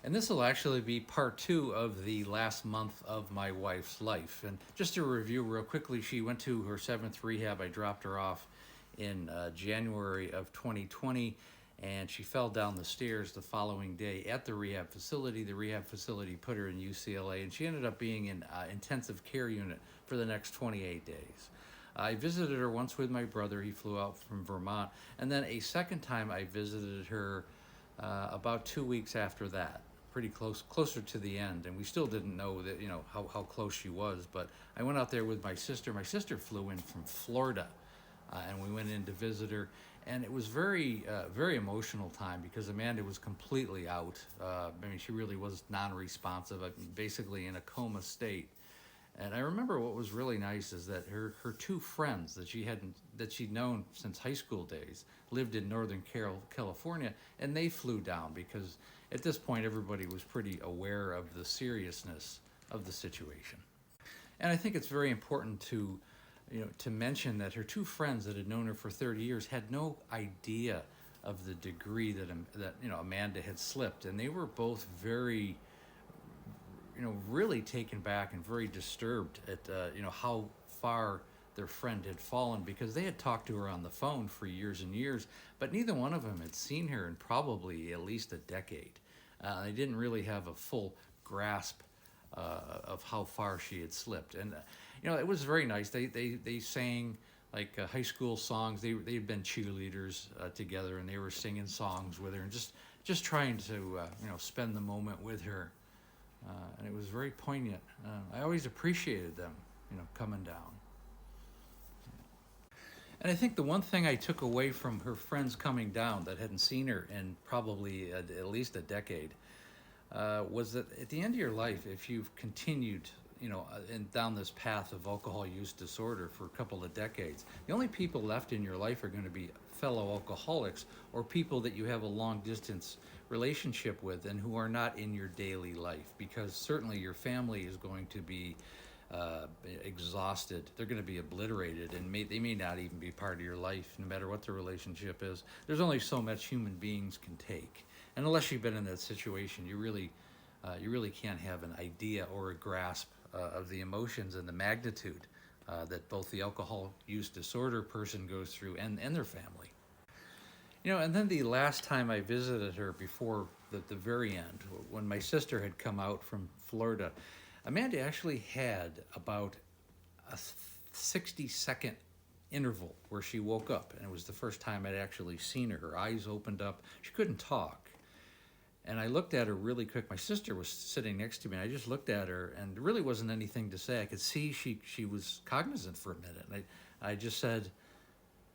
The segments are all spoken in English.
And this will actually be part two of the last month of my wife's life. And just to review real quickly, she went to her seventh rehab. I dropped her off in January of 2020, and she fell down the stairs the following day at the rehab facility. The rehab facility put her in UCLA, and she ended up being in intensive care unit for the next 28 days. I visited her once with my brother. He flew out from Vermont. And then a second time I visited her about 2 weeks after that, pretty closer to the end. And we still didn't know that, how close she was. But I went out there with my sister. My sister flew in from Florida, and we went in to visit her. And it was very emotional time because Amanda was completely out. She really was non-responsive, basically in a coma state. And I remember what was really nice is that her two friends that she'd known since high school days lived in Northern California, and they flew down because at this point everybody was pretty aware of the seriousness of the situation. And I think it's very important to mention that her two friends that had known her for 30 years had no idea of the degree that Amanda had slipped, and they were both very really taken back and very disturbed at how far their friend had fallen, because they had talked to her on the phone for years and years, but neither one of them had seen her in probably at least a decade. They didn't really have a full grasp of how far she had slipped, and it was very nice. They sang like high school songs. They'd been cheerleaders together, and they were singing songs with her and just trying to spend the moment with her. And it was very poignant. I always appreciated them, coming down. And I think the one thing I took away from her friends coming down that hadn't seen her in probably at least a decade was that at the end of your life, if you've continued, down this path of alcohol use disorder for a couple of decades, the only people left in your life are going to be fellow alcoholics or people that you have a long distance relationship with and who are not in your daily life, because certainly your family is going to be exhausted. They're going to be obliterated, and they may not even be part of your life, no matter what the relationship is. There's only so much human beings can take, and unless you've been in that situation, you really can't have an idea or a grasp of the emotions and the magnitude that both the alcohol use disorder person goes through and their family. And then the last time I visited her before the very end, when my sister had come out from Florida, Amanda actually had about a 60-second interval where she woke up, and it was the first time I'd actually seen her. Her eyes opened up. She couldn't talk. And I looked at her really quick. My sister was sitting next to me, and I just looked at her, and there really wasn't anything to say. I could see she was cognizant for a minute. And I just said,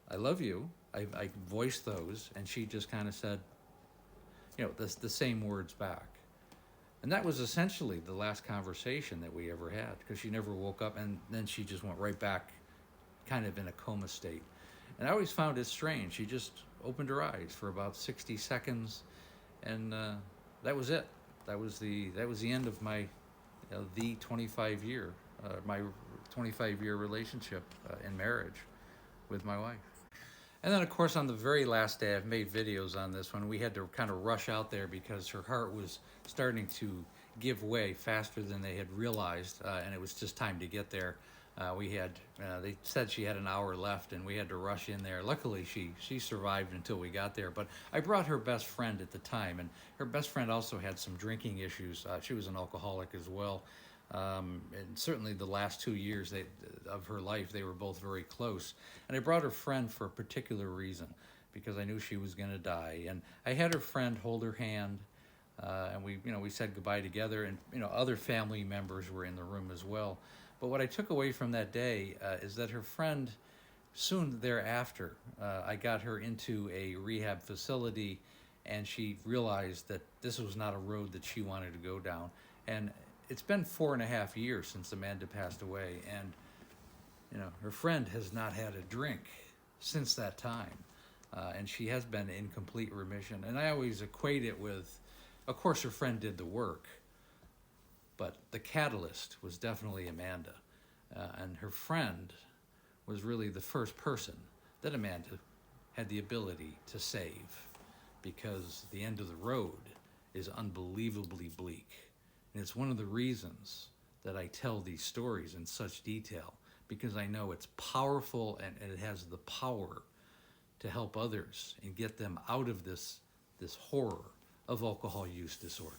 "I love you." I voiced those, and she just kind of said, the same words back. And that was essentially the last conversation that we ever had, because she never woke up, and then she just went right back kind of in a coma state. And I always found it strange. She just opened her eyes for about 60 seconds, and that was it. That was the end of my my 25-year relationship in marriage with my wife. And then, of course, on the very last day, I've made videos on this one. We had to kind of rush out there because her heart was starting to give way faster than they had realized, and it was just time to get there. They said she had an hour left, and we had to rush in there. Luckily, she survived until we got there. But I brought her best friend at the time, and her best friend also had some drinking issues. She was an alcoholic as well. And certainly the last 2 years of her life, they were both very close. And I brought her friend for a particular reason, because I knew she was going to die. And I had her friend hold her hand, and we said goodbye together. And other family members were in the room as well. But what I took away from that day is that her friend, soon thereafter, I got her into a rehab facility, and she realized that this was not a road that she wanted to go down. And it's been 4.5 years since Amanda passed away, and her friend has not had a drink since that time, and she has been in complete remission. And I always equate it with, of course, her friend did the work, but the catalyst was definitely Amanda, and her friend was really the first person that Amanda had the ability to save, because the end of the road is unbelievably bleak. And it's one of the reasons that I tell these stories in such detail, because I know it's powerful and it has the power to help others and get them out of this horror of alcohol use disorder.